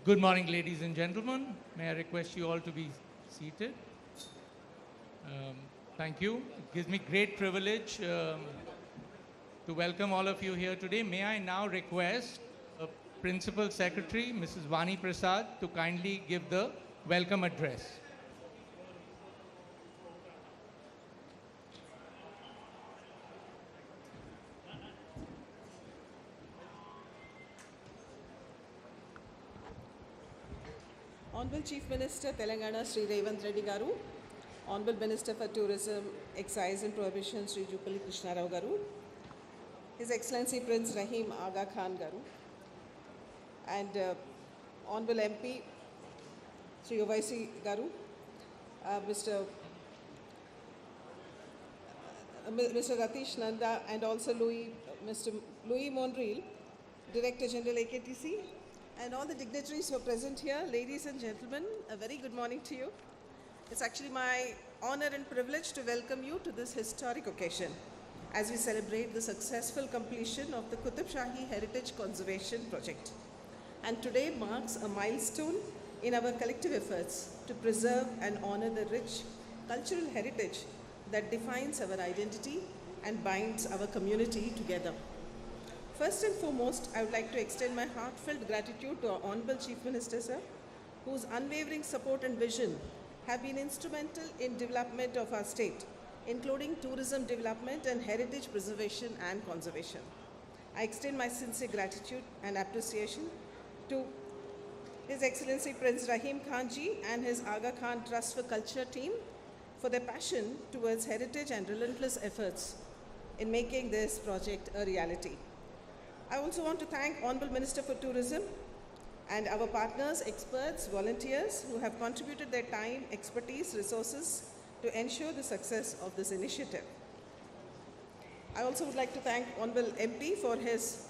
Good morning, ladies and gentlemen. May I request you all to be seated? Thank you. It gives me great privilege to welcome all of you here today. May I now request Principal Secretary, Mrs. Vani Prasad, to kindly give the welcome address. Honorable Chief Minister, Telangana, Sri Revanth Reddy Garu, Honorable Minister for Tourism, Excise and Prohibition, Sri Kinnera Garu, His Excellency Prince Rahim Aga Khan Garu, and Honorable MP, Sri Ovaisi Garu, Mr. Ratish Nanda, and also Mr. Louis Monreal, Director General AKTC, and all the dignitaries who are present here. Ladies and gentlemen, a very good morning to you. It's actually my honor and privilege to welcome you to this historic occasion as we celebrate the successful completion of the Qutb Shahi Heritage Conservation Project. And today marks a milestone in our collective efforts to preserve and honor the rich cultural heritage that defines our identity and binds our community together. First and foremost, I would like to extend my heartfelt gratitude to our Honorable Chief Minister, sir, whose unwavering support and vision have been instrumental in development of our state, including tourism development and heritage preservation and conservation. I extend my sincere gratitude and appreciation to His Excellency Prince Rahim Khanji and his Aga Khan Trust for Culture team for their passion towards heritage and relentless efforts in making this project a reality. I also want to thank Honorable Minister for Tourism and our partners, experts, volunteers who have contributed their time, expertise, resources to ensure the success of this initiative. I also would like to thank Honorable MP for his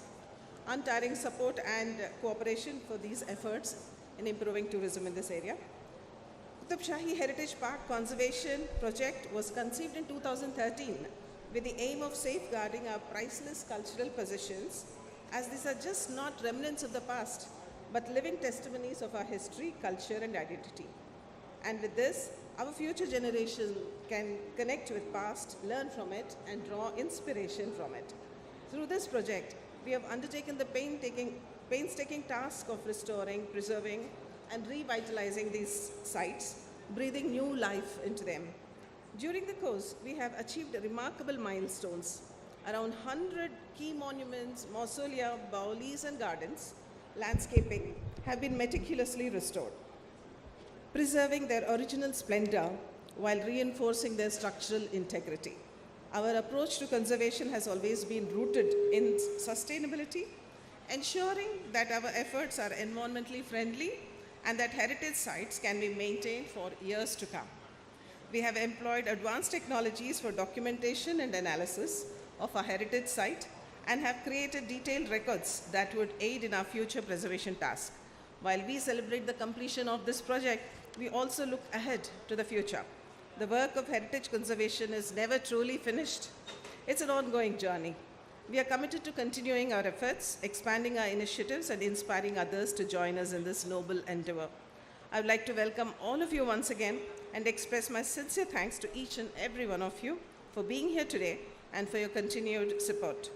untiring support and cooperation for these efforts in improving tourism in this area. Qutb Shahi Heritage Park Conservation Project was conceived in 2013 with the aim of safeguarding our priceless cultural possessions, as these are just not remnants of the past, but living testimonies of our history, culture, and identity. And with this, our future generation can connect with past, learn from it, and draw inspiration from it. Through this project, we have undertaken the painstaking task of restoring, preserving, and revitalizing these sites, breathing new life into them. During the course, we have achieved remarkable milestones. Around 100 key monuments, mausolea, baulis, and gardens, landscaping have been meticulously restored, preserving their original splendor while reinforcing their structural integrity. Our approach to conservation has always been rooted in sustainability, ensuring that our efforts are environmentally friendly and that heritage sites can be maintained for years to come. We have employed advanced technologies for documentation and analysis of our heritage site and have created detailed records that would aid in our future preservation task. While we celebrate the completion of this project, we also look ahead to the future. The work of heritage conservation is never truly finished. It's an ongoing journey. We are committed to continuing our efforts, expanding our initiatives, and inspiring others to join us in this noble endeavor. I would like to welcome all of you once again and express my sincere thanks to each and every one of you for being here today and for your continued support.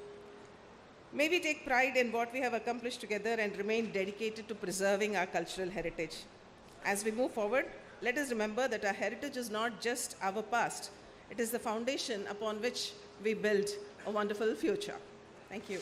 May we take pride in what we have accomplished together and remain dedicated to preserving our cultural heritage. As we move forward, let us remember that our heritage is not just our past. It is the foundation upon which we build a wonderful future. Thank you.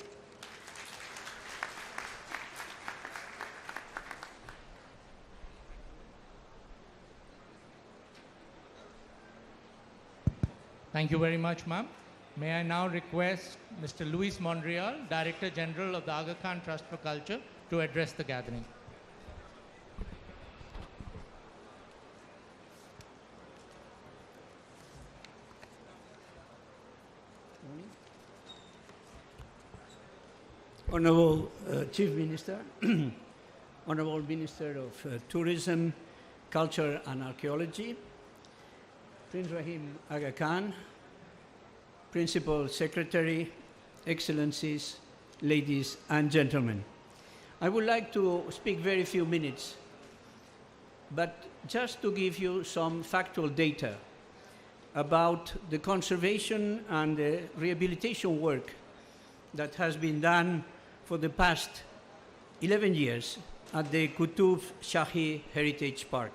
Thank you very much, ma'am. May I now request Mr. Luis Monreal, Director General of the Aga Khan Trust for Culture, to address the gathering. Honorable Chief Minister, Honorable Minister of Tourism, Culture and Archaeology, Prince Rahim Aga Khan, Principal Secretary, Excellencies, ladies and gentlemen. I would like to speak very few minutes, but just to give you some factual data about the conservation and the rehabilitation work that has been done for the past 11 years at the Qutb Shahi Heritage Park.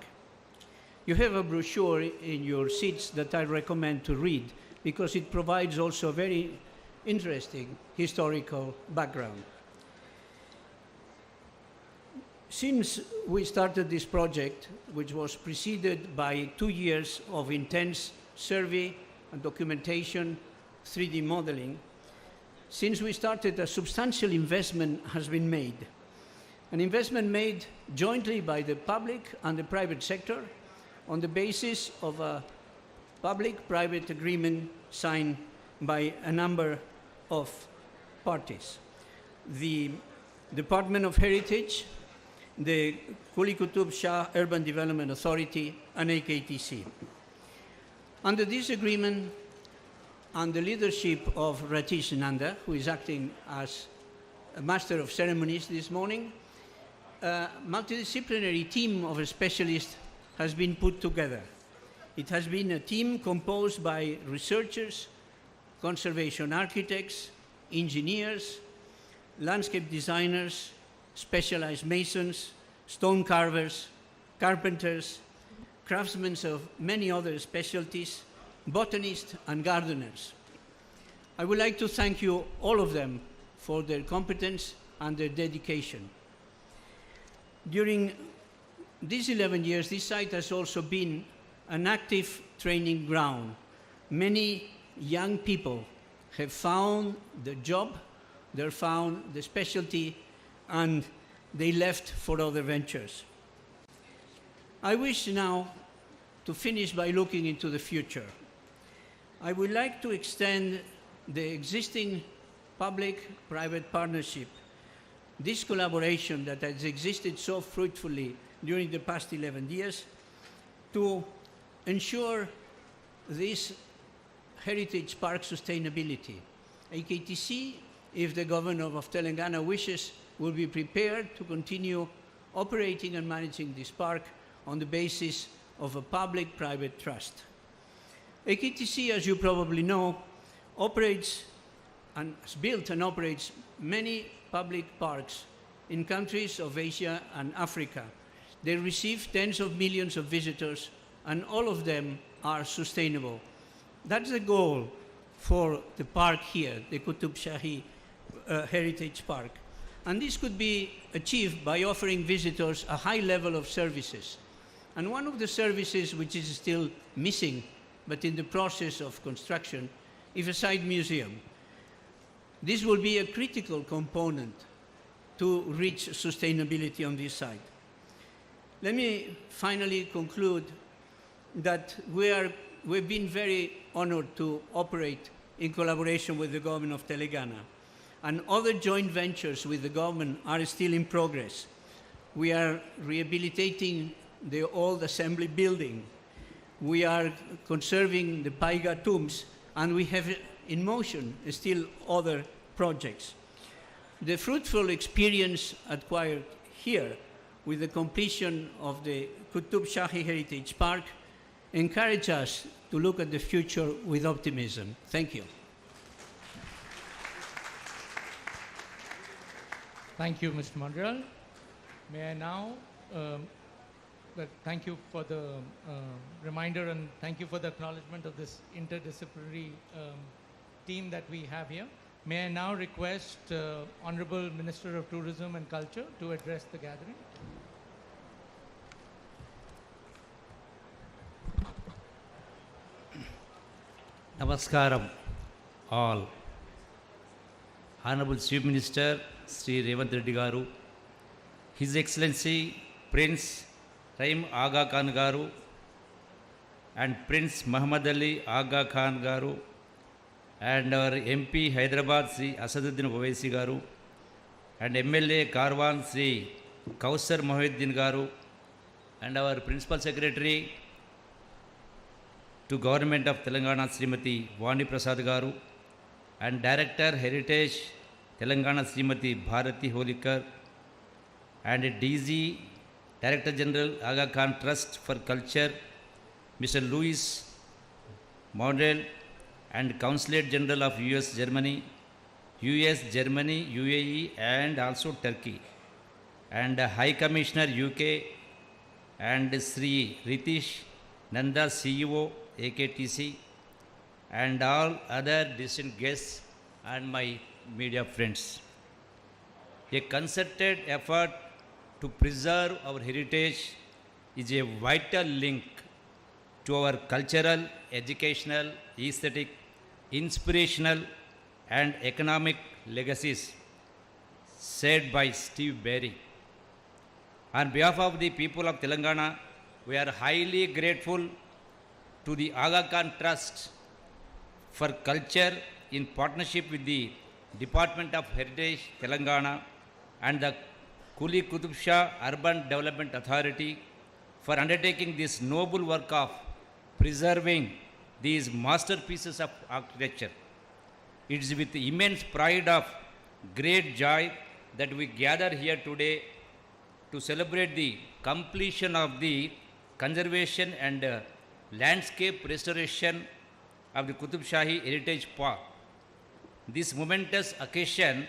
You have a brochure in your seats that I recommend to read because it provides also a very interesting historical background. Since we started this project, which was preceded by 2 years of intense survey and documentation, 3D modeling, since we started, a substantial investment has been made. An investment made jointly by the public and the private sector on the basis of a public-private agreement signed by a number of parties. The Department of Heritage, the Quli Qutb Shah Urban Development Authority, and AKTC. Under this agreement, and the leadership of Ratish Nanda, who is acting as a master of ceremonies this morning, a multidisciplinary team of specialists has been put together. It has been a team composed by researchers, conservation architects, engineers, landscape designers, specialized masons, stone carvers, carpenters, craftsmen of many other specialties, botanists and gardeners. I would like to thank you, all of them, for their competence and their dedication. During these 11 years, this site has also been an active training ground. Many young people have found the job, they found the specialty, and they left for other ventures. I wish now to finish by looking into the future. I would like to extend the existing public-private partnership, this collaboration that has existed so fruitfully during the past 11 years, to ensure this heritage park sustainability. AKTC, if the governor of Telangana wishes, will be prepared to continue operating and managing this park on the basis of a public-private trust. AKTC, as you probably know, operates and has built and operates many public parks in countries of Asia and Africa. They receive tens of millions of visitors, and all of them are sustainable. That's the goal for the park here, the Qutb Shahi Heritage Park. And this could be achieved by offering visitors a high level of services. And one of the services which is still missing, but in the process of construction, is a side museum. This will be a critical component to reach sustainability on this site. Let me finally conclude that we've been very honored to operate in collaboration with the government of Telangana, and other joint ventures with the government are still in progress. We are rehabilitating the old assembly building. We are conserving the Paiga tombs, and we have in motion still other projects. The fruitful experience acquired here with the completion of the Qutb Shahi Heritage Park encourage us to look at the future with optimism. Thank you. Thank you, Mr. Monreal. May I now, thank you for the reminder, and thank you for the acknowledgement of this interdisciplinary team that we have here. May I now request Honorable Minister of Tourism and Culture to address the gathering. Namaskaram, all. Honorable Chief Minister Sri Revanth Reddy Garu, His Excellency Prince Raim Aga Khan Garu and Prince Muhammad Ali Aga Khan Garu and our MP Hyderabad Sri Asaduddin Owaisi Garu and MLA Karwan Sri Kausar Mohiuddin Garu and our Principal Secretary to Government of Telangana Srimati Vani Prasad Garu and Director Heritage Telangana Srimati Bharati Holikar and DG Director General Aga Khan Trust for Culture Mr. Louis Mondel and Consulate General of US Germany, UAE and also Turkey and High Commissioner UK and Sri Ritish Nanda CEO AKTC and all other distinct guests and my media friends. A concerted effort to preserve our heritage is a vital link to our cultural, educational, aesthetic, inspirational and economic legacies, said by Steve Berry. On behalf of the people of Telangana, we are highly grateful to the Aga Khan Trust for Culture in partnership with the Department of Heritage Telangana and the Qutb Shah Urban Development Authority for undertaking this noble work of preserving these masterpieces of architecture. It is with immense pride of great joy that we gather here today to celebrate the completion of the conservation and landscape restoration of the Qutb Shahi Heritage Park. This momentous occasion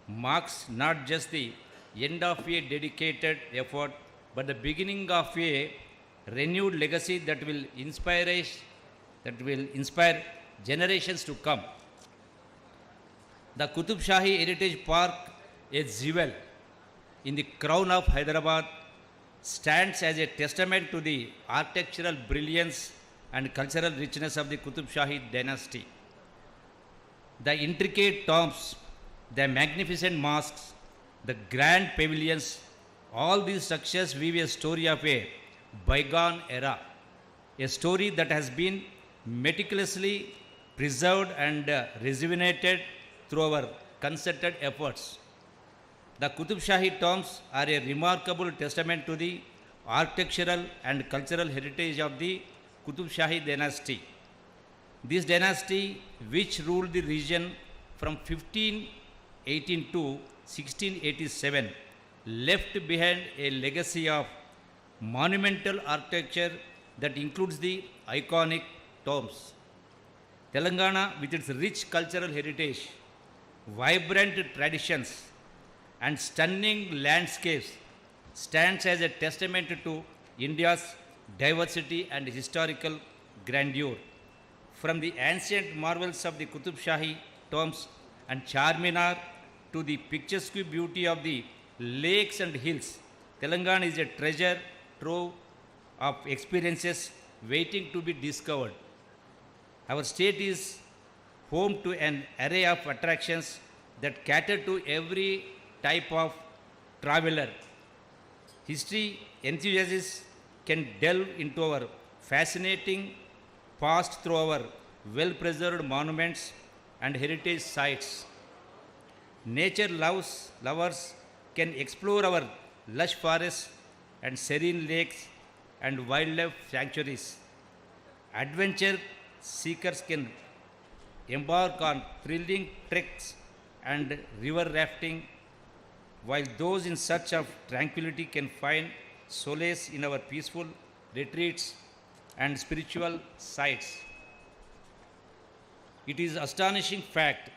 marks not just the end of a dedicated effort, but the beginning of a renewed legacy that will inspire generations to come. The Qutb Shahi Heritage Park, a jewel in the crown of Hyderabad, stands as a testament to the architectural brilliance and cultural richness of the Qutb Shahi dynasty. The intricate tombs, the magnificent mosques, the grand pavilions, all these structures weave a story of a bygone era, a story that has been meticulously preserved and rejuvenated through our concerted efforts. The Qutb Shahi tombs are a remarkable testament to the architectural and cultural heritage of the Qutb Shahi dynasty. This dynasty, which ruled the region from 1518 to 1687, left behind a legacy of monumental architecture that includes the iconic tombs. Telangana, with its rich cultural heritage, vibrant traditions, and stunning landscapes, stands as a testament to India's diversity and historical grandeur. From the ancient marvels of the Qutb Shahi tombs and Charminar to the picturesque beauty of the lakes and hills, Telangana is a treasure trove of experiences waiting to be discovered. Our state is home to an array of attractions that cater to every type of traveler. History enthusiasts can delve into our fascinating past through our well-preserved monuments and heritage sites. Nature lovers can explore our lush forests and serene lakes and wildlife sanctuaries. Adventure seekers can embark on thrilling treks and river rafting, while those in search of tranquility can find solace in our peaceful retreats and spiritual sites. It is astonishing fact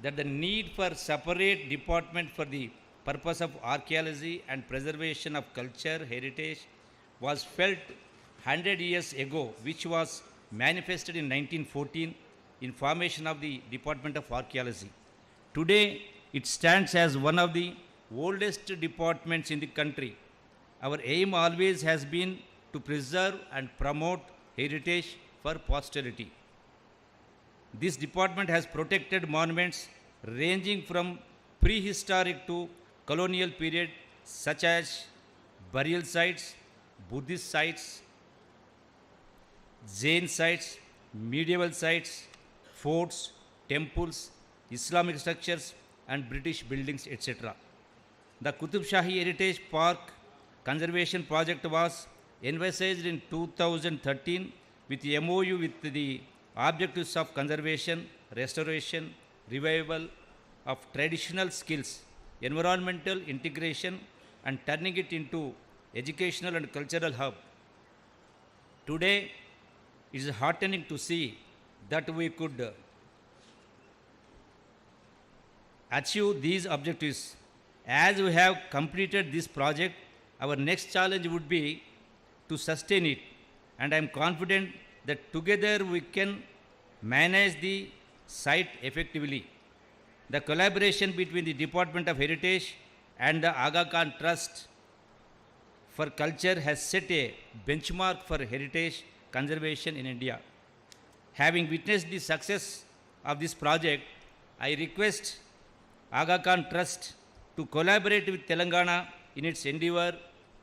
that the need for separate department for the purpose of archaeology and preservation of culture heritage was felt 100 years ago, which was manifested in 1914 in formation of the Department of Archaeology. Today, it stands as one of the oldest departments in the country. Our aim always has been to preserve and promote heritage for posterity. This department has protected monuments ranging from prehistoric to colonial period, such as burial sites, Buddhist sites, Jain sites, medieval sites, forts, temples, Islamic structures, and British buildings, etc. The Qutb Shahi Heritage Park Conservation Project was envisaged in 2013 with MOU with the objectives of conservation, restoration, revival of traditional skills, environmental integration, and turning it into educational and cultural hub. Today, it is heartening to see that we could achieve these objectives. As we have completed this project, our next challenge would be to sustain it, and I am confident that together we can manage the site effectively. The collaboration between the Department of Heritage and the Aga Khan Trust for Culture has set a benchmark for heritage conservation in India. Having witnessed the success of this project, I request Aga Khan Trust to collaborate with Telangana in its endeavor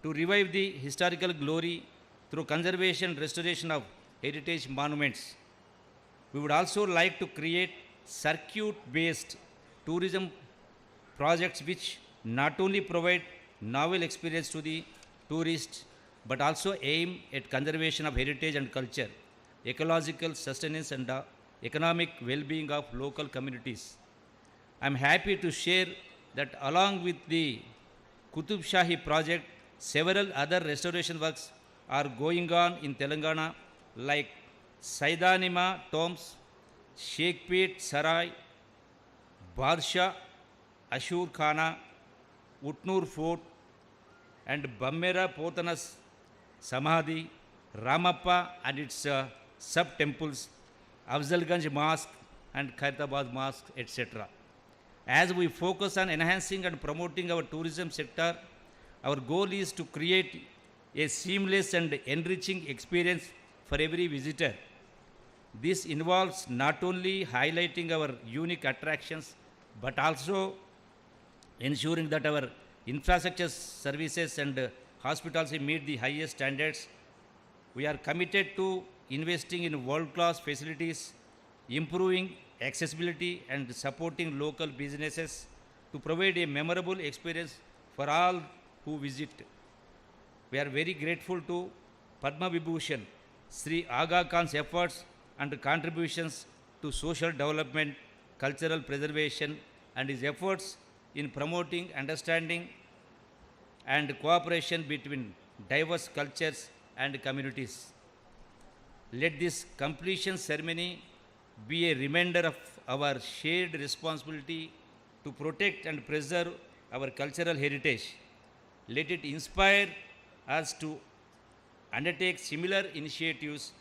to revive the historical glory through conservation and restoration of heritage monuments. We would also like to create circuit-based tourism projects which not only provide novel experience to the tourists but also aim at conservation of heritage and culture, ecological sustenance and economic well-being of local communities. I am happy to share that along with the Qutb Shahi project, several other restoration works are going on in Telangana like Saidanima Tombs, Sheikhpet Sarai, Barsha, Ashur Khana, Utnur Fort, and Bammera Potana's Samadhi, Ramappa and its sub-temples, Afzalganj Mosque and Khaitabad Mosque, etc. As we focus on enhancing and promoting our tourism sector, our goal is to create a seamless and enriching experience for every visitor. This involves not only highlighting our unique attractions, but also ensuring that our infrastructure services and hospitality meet the highest standards. We are committed to investing in world-class facilities, improving accessibility and supporting local businesses to provide a memorable experience for all who visit. We are very grateful to Padma Vibhushan, Sri Aga Khan's efforts and contributions to social development, cultural preservation, and his efforts in promoting understanding and cooperation between diverse cultures and communities. Let this completion ceremony be a reminder of our shared responsibility to protect and preserve our cultural heritage. Let it inspire us to undertake similar initiatives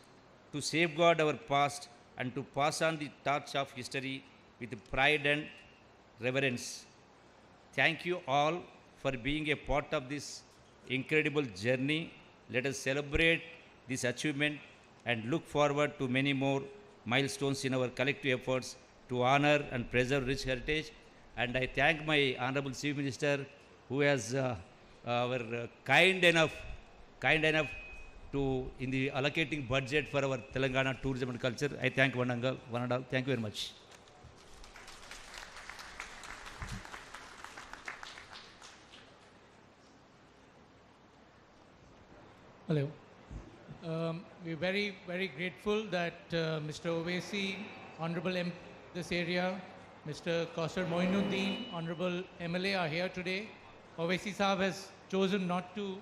to safeguard our past and to pass on the torch of history with pride and reverence. Thank you all for being a part of this incredible journey. Let us celebrate this achievement and look forward to many more milestones in our collective efforts to honor and preserve rich heritage. And I thank my Honorable Chief Minister who has kind enough to in the allocating budget for our Telangana tourism and culture. I thank one and all. Thank you very much. Hello. We're very, very grateful that Mr. Owaisi, Honorable this area, Mr. Kausar Moinuddin, Honorable MLA are here today. Owaisi Saab has chosen not to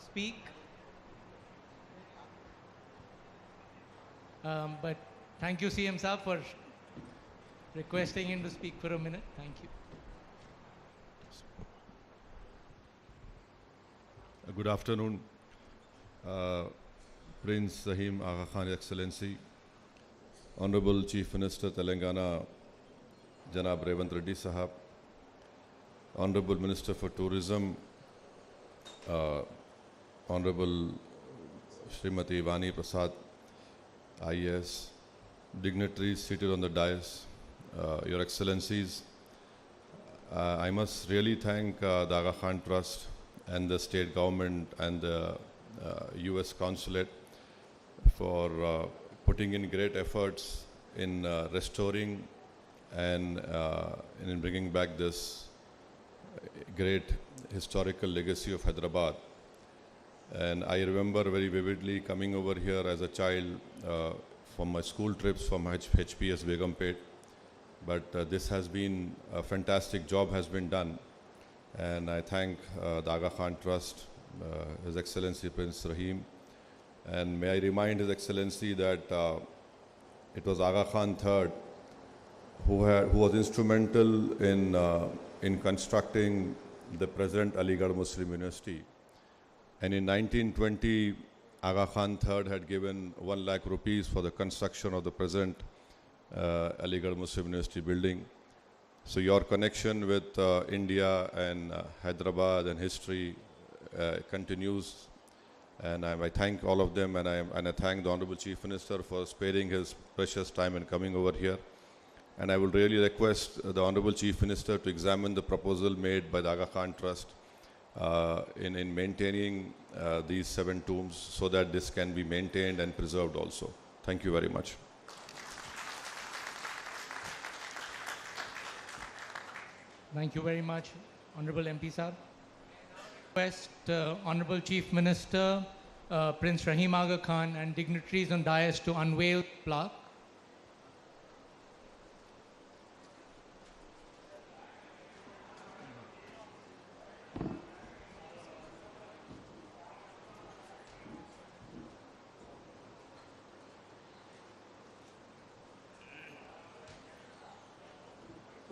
speak. But thank you, CM Saab, for requesting him to speak for a minute. Thank you. Good afternoon, Prince Zahim Aga Khan Excellency, Honorable Chief Minister Telangana, Janab Revanth Reddy Sahab, Honorable Minister for Tourism, Honorable Srimati Vani Prasad, IAS, dignitaries seated on the dais, Your Excellencies, I must really thank the Aga Khan Trust and the state government and the US consulate for putting in great efforts in restoring and in bringing back this great historical legacy of Hyderabad. And I remember very vividly coming over here as a child from my school trips from HPS Begumpet. But this has been a fantastic job has been done. And I thank the Aga Khan Trust, His Excellency Prince Rahim. And may I remind His Excellency that it was Aga Khan III who was instrumental in constructing the present Aligarh Muslim University. And in 1920, Aga Khan III had given 1 lakh rupees for the construction of the present Aligarh Muslim University building. So your connection with India and Hyderabad and history continues. And I thank all of them, and I thank the Honorable Chief Minister for sparing his precious time and coming over here. And I will really request the Honorable Chief Minister to examine the proposal made by the Aga Khan Trust in maintaining these 7 tombs so that this can be maintained and preserved also. Thank you very much. Thank you very much, Honorable MP Sahab. Request Honorable Chief Minister Prince Rahim Aga Khan and dignitaries on dais to unveil plaque.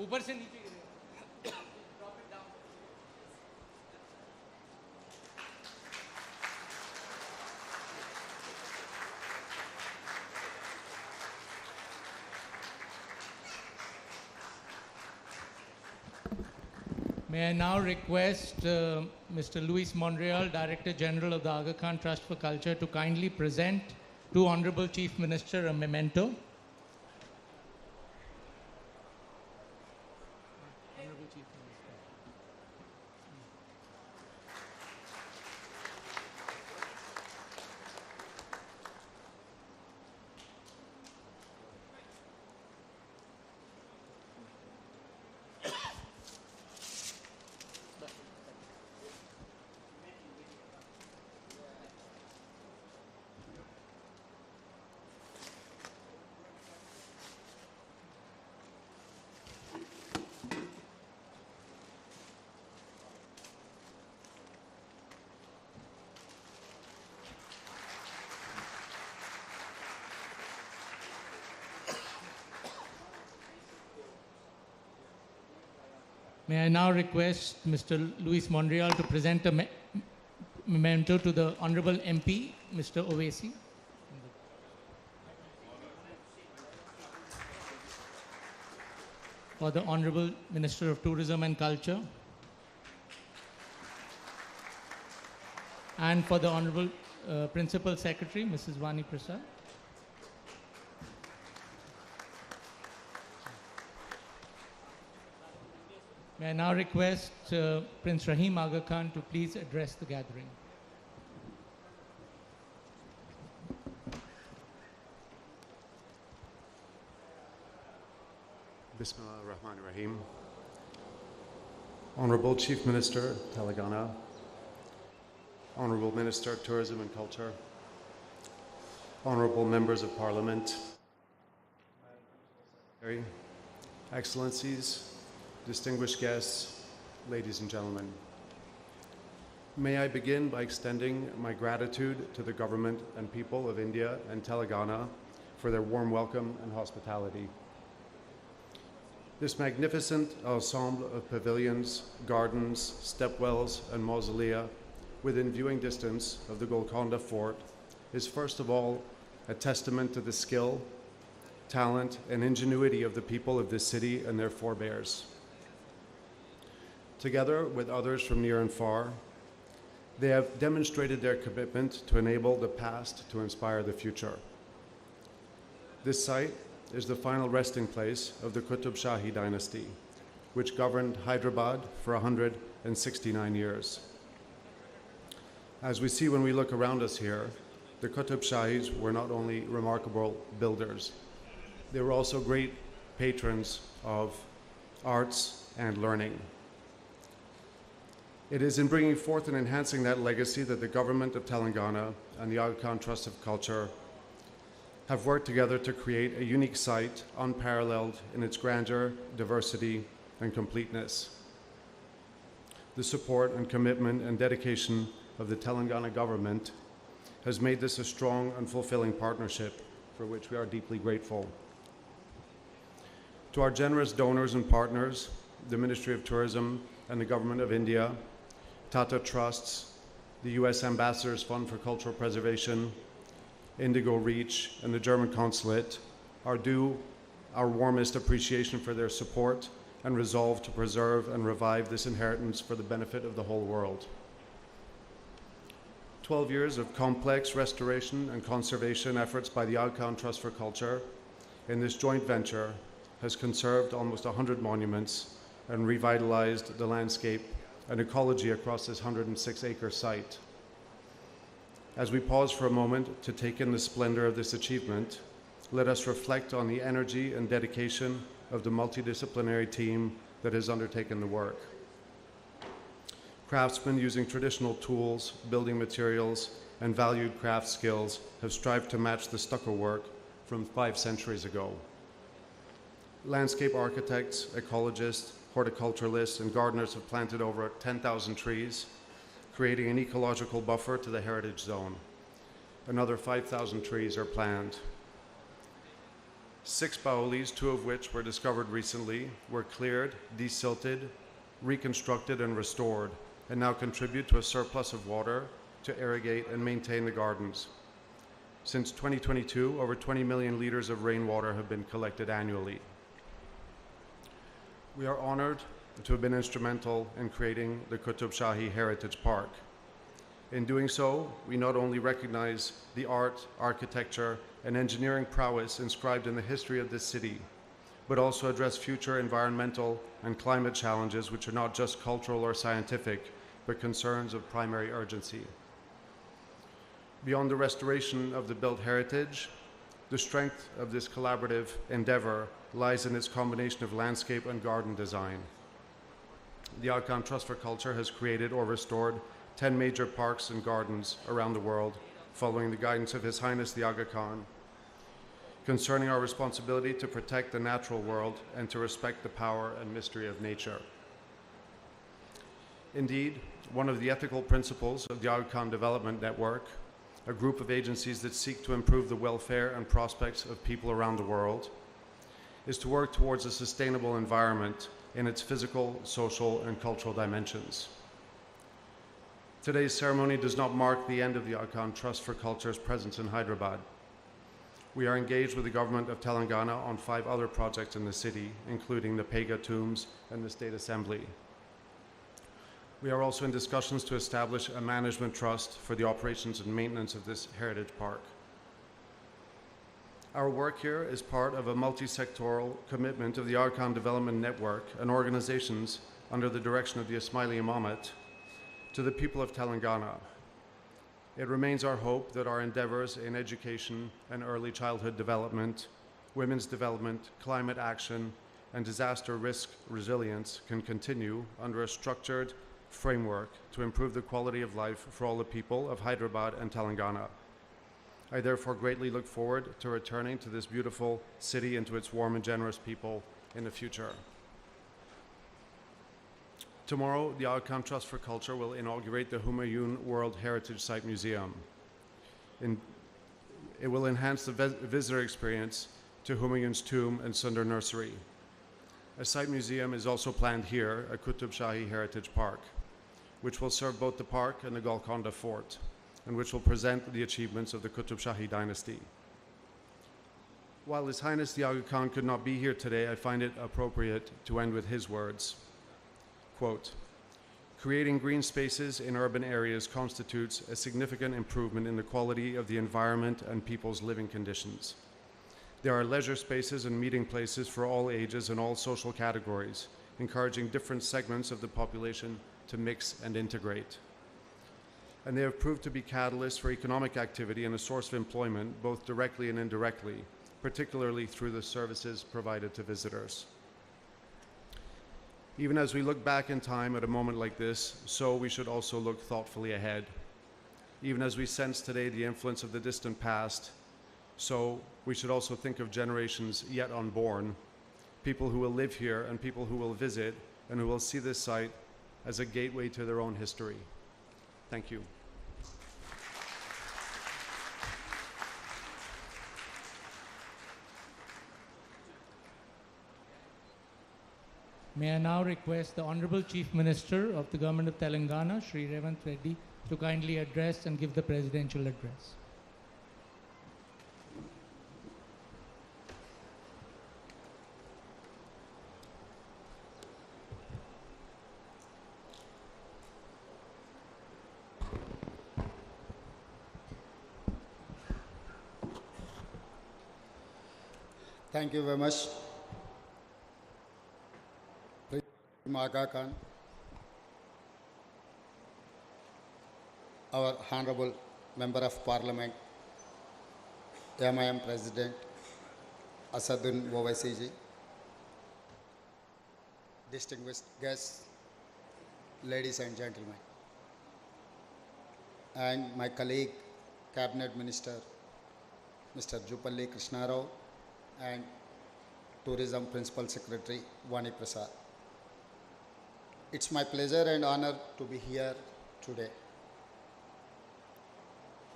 ऊपर से नीचे गिरेगा. Drop it down. May I now request Mr. Luis Monreal, Director General of the Aga Khan Trust for Culture, to kindly present to Honorable Chief Minister a memento. May I now request Mr. Luis Monreal to present a memento to the Honorable MP, Mr. Owaisi. For the Honorable Minister of Tourism and Culture. And for the Honorable Principal Secretary, Mrs. Vani Prasad. May I now request Prince Rahim Aga Khan to please address the gathering. Bismillah ar-Rahman ar-Rahim. Honorable Chief Minister, Telangana, Honorable Minister of Tourism and Culture, Honorable Members of Parliament, Excellencies, distinguished guests, ladies and gentlemen. May I begin by extending my gratitude to the government and people of India and Telangana for their warm welcome and hospitality. This magnificent ensemble of pavilions, gardens, stepwells, and mausolea within viewing distance of the Golconda Fort is first of all a testament to the skill, talent, and ingenuity of the people of this city and their forebears. Together with others from near and far, they have demonstrated their commitment to enable the past to inspire the future. This site is the final resting place of the Qutb Shahi dynasty, which governed Hyderabad for 169 years. As we see when we look around us here, the Qutb Shahis were not only remarkable builders, they were also great patrons of arts and learning. It is in bringing forth and enhancing that legacy that the government of Telangana and the Aga Khan Trust of Culture have worked together to create a unique site unparalleled in its grandeur, diversity, and completeness. The support and commitment and dedication of the Telangana government has made this a strong and fulfilling partnership for which we are deeply grateful. To our generous donors and partners, the Ministry of Tourism and the Government of India, Tata Trusts, the US Ambassadors Fund for Cultural Preservation, Indigo Reach, and the German Consulate are due our warmest appreciation for their support and resolve to preserve and revive this inheritance for the benefit of the whole world. 12 years of complex restoration and conservation efforts by the Aga Khan Trust for Culture in this joint venture has conserved almost 100 monuments and revitalized the landscape and ecology across this 106-acre site. As we pause for a moment to take in the splendor of this achievement, let us reflect on the energy and dedication of the multidisciplinary team that has undertaken the work. Craftsmen using traditional tools, building materials, and valued craft skills have strived to match the stucco work from 5 centuries ago. Landscape architects, ecologists, horticulturalists, and gardeners have planted over 10,000 trees, creating an ecological buffer to the heritage zone. Another 5,000 trees are planned. 6 baolis, 2 of which were discovered recently, were cleared, desilted, reconstructed, and restored, and now contribute to a surplus of water to irrigate and maintain the gardens. Since 2022, over 20 million liters of rainwater have been collected annually. We are honored to have been instrumental in creating the Qutb Shahi Heritage Park. In doing so, we not only recognize the art, architecture, and engineering prowess inscribed in the history of this city, but also address future environmental and climate challenges which are not just cultural or scientific, but concerns of primary urgency. Beyond the restoration of the built heritage, the strength of this collaborative endeavor lies in its combination of landscape and garden design. The Aga Khan Trust for Culture has created or restored 10 major parks and gardens around the world, following the guidance of His Highness the Aga Khan, concerning our responsibility to protect the natural world and to respect the power and mystery of nature. Indeed, one of the ethical principles of the Aga Khan Development Network, a group of agencies that seek to improve the welfare and prospects of people around the world, is to work towards a sustainable environment in its physical, social, and cultural dimensions. Today's ceremony does not mark the end of the Aga Khan Trust for Culture's presence in Hyderabad. We are engaged with the government of Telangana on 5 other projects in the city, including the Pega tombs and the State Assembly. We are also in discussions to establish a management trust for the operations and maintenance of this heritage park. Our work here is part of a multi-sectoral commitment of the Aga Khan Development Network and organizations under the direction of the Ismaili Imamate to the people of Telangana. It remains our hope that our endeavors in education and early childhood development, women's development, climate action, and disaster risk resilience can continue under a structured framework to improve the quality of life for all the people of Hyderabad and Telangana. I therefore greatly look forward to returning to this beautiful city and to its warm and generous people in the future. Tomorrow, the Aga Khan Trust for Culture will inaugurate the Humayun World Heritage Site Museum. It will enhance the visitor experience to Humayun's tomb and Sundar Nursery. A site museum is also planned here at Qutb Shahi Heritage Park, which will serve both the park and the Golconda Fort, and which will present the achievements of the Qutb Shahi dynasty. While His Highness the Aga Khan could not be here today, I find it appropriate to end with his words. Quote, "Creating green spaces in urban areas constitutes a significant improvement in the quality of the environment and people's living conditions. There are leisure spaces and meeting places for all ages and all social categories, encouraging different segments of the population to mix and integrate. And they have proved to be catalysts for economic activity and a source of employment, both directly and indirectly, particularly through the services provided to visitors. Even as we look back in time at a moment like this, so we should also look thoughtfully ahead. Even as we sense today the influence of the distant past, so we should also think of generations yet unborn, people who will live here and people who will visit and who will see this site as a gateway to their own history. Thank you. May I now request the Honorable Chief Minister of the Government of Telangana, Shri Revanth Reddy, to kindly address and give the presidential address. Thank you very much. Aga Khan, our Honorable Member of Parliament, MIM President Asaduddin Owaisi, distinguished guests, ladies and gentlemen, and my colleague, Cabinet Minister Mr. Jupalli Krishnarao, and Tourism Principal Secretary Vani Prasad. It's my pleasure and honor to be here today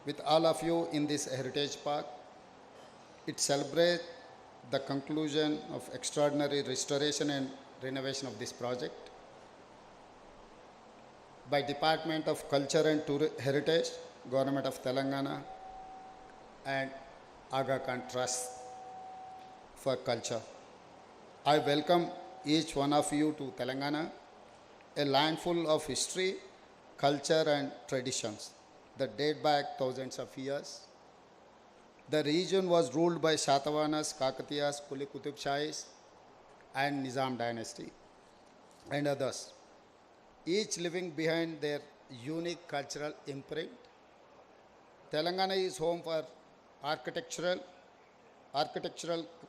with all of you in this Heritage Park. It celebrates the conclusion of extraordinary restoration and renovation of this project by Department of Culture and Heritage, Government of Telangana, and Aga Khan Trust for Culture. I welcome each one of you to Telangana, a land full of history, culture and traditions that date back thousands of years. The region was ruled by Shatavahanas, Kakatiyas, Qutb Shahis and Nizam dynasty and others, each living behind their unique cultural imprint. Telangana is home for architectural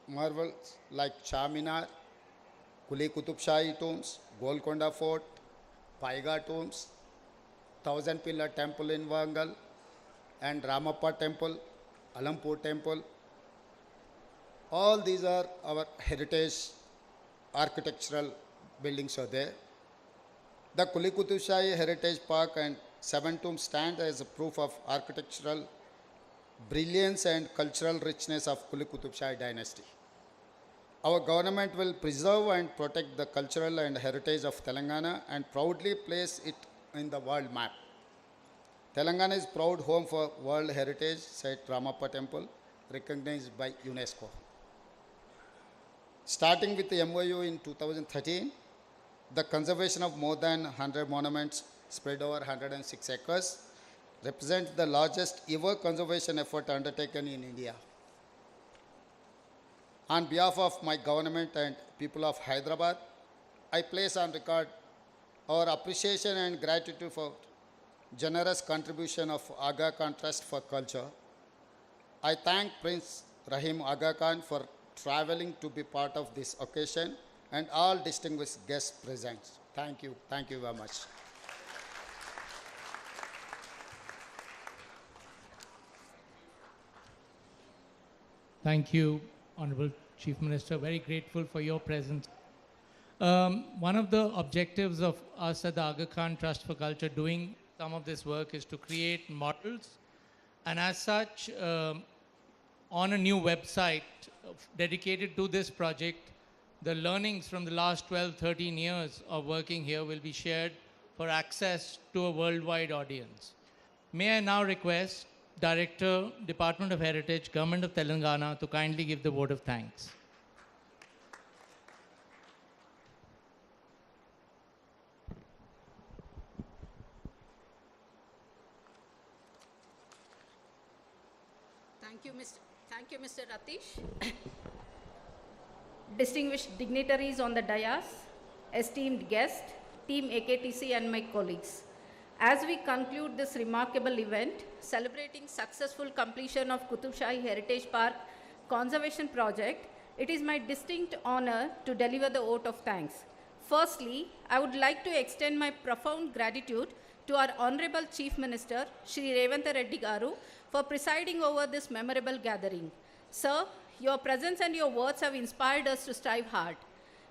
marvels like Charminar, Qutb Shahi tombs, Golconda Fort, Paiga tombs, Thousand Pillar Temple in Wangal, and Ramappa Temple, Alampur Temple. All these are our heritage architectural buildings are there. The Qutb Shahi Heritage Park and 7 tombs stand as a proof of architectural brilliance and cultural richness of Qutb Shahi dynasty. Our government will preserve and protect the cultural and heritage of Telangana and proudly place it in the world map. Telangana is proud home for World Heritage Site Ramappa Temple, recognized by UNESCO. Starting with the MOU in 2013, the conservation of more than 100 monuments spread over 106 acres represents the largest ever conservation effort undertaken in India. On behalf of my government and people of Hyderabad, I place on record our appreciation and gratitude for generous contribution of Aga Khan Trust for Culture. I thank Prince Rahim Aga Khan for traveling to be part of this occasion and all distinguished guests present. Thank you. Thank you very much. Thank you, Honorable Chief Minister. Very grateful for your presence. One of the objectives of us at the Aga Khan Trust for Culture doing some of this work is to create models. And as such, on a new website dedicated to this project, the learnings from the last 12, 13 years of working here will be shared for access to a worldwide audience. May I now request Director, Department of Heritage, Government of Telangana to kindly give the vote of thanks. Thank you, Mr. Thank you, Mr. Ratish. Distinguished dignitaries on the dais, esteemed guests, Team AKTC and my colleagues. As we conclude this remarkable event, celebrating successful completion of Qutb Shahi Heritage Park Conservation Project, it is my distinct honor to deliver the vote of thanks. Firstly, I would like to extend my profound gratitude to our Honorable Chief Minister, Shri Revanth Reddy Garu, for presiding over this memorable gathering. Sir, your presence and your words have inspired us to strive hard.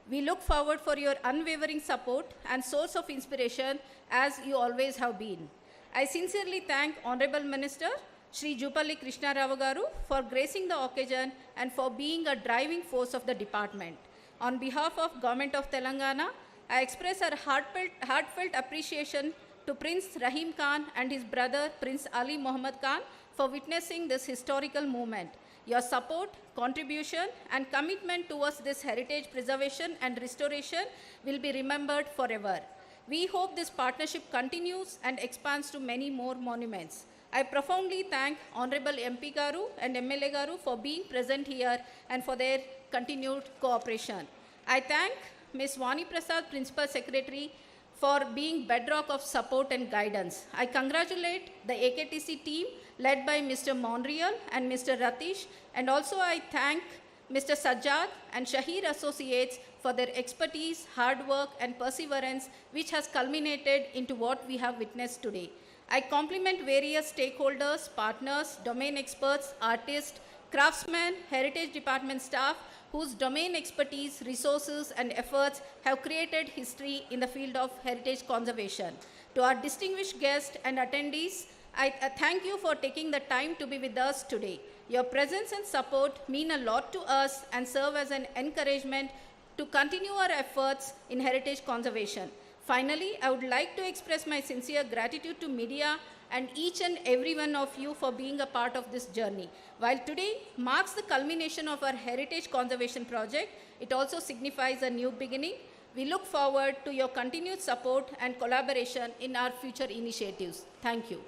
We look forward for your unwavering support and source of inspiration as you always have been. I sincerely thank Honorable Minister Shri Jupalli Krishna Rao Garu for gracing the occasion and for being a driving force of the department. On behalf of Government of Telangana, I express our heartfelt appreciation to Prince Rahim Khan and his brother Prince Ali Muhammad Khan for witnessing this historical movement. Your support, contribution and commitment towards this heritage preservation and restoration will be remembered forever. We hope this partnership continues and expands to many more monuments. I profoundly thank Honorable MP Garu and MLA Garu for being present here and for their continued cooperation. I thank Ms. Vani Prasad, Principal Secretary, for being bedrock of support and guidance. I congratulate the AKTC team led by Mr. Monreal and Mr. Ratish, and also I thank Mr. Sajjad and Shahi Associates for their expertise, hard work and perseverance which has culminated into what we have witnessed today. I compliment various stakeholders, partners, domain experts, artists, craftsmen, heritage department staff whose domain expertise, resources and efforts have created history in the field of heritage conservation. To our distinguished guests and attendees, I thank you for taking the time to be with us today. Your presence and support mean a lot to us and serve as an encouragement to continue our efforts in heritage conservation. Finally, I would like to express my sincere gratitude to media and each and every one of you for being a part of this journey. While today marks the culmination of our heritage conservation project, it also signifies a new beginning. We look forward to your continued support and collaboration in our future initiatives. Thank you.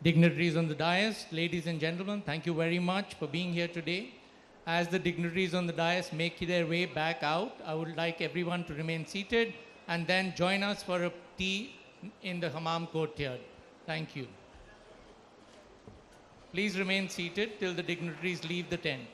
Dignitaries on the dais, ladies and gentlemen, thank you very much for being here today. As the dignitaries on the dais make their way back out, I would like everyone to remain seated and then join us for a tea in the Hammam courtyard. Thank you. Please remain seated till the dignitaries leave the tent.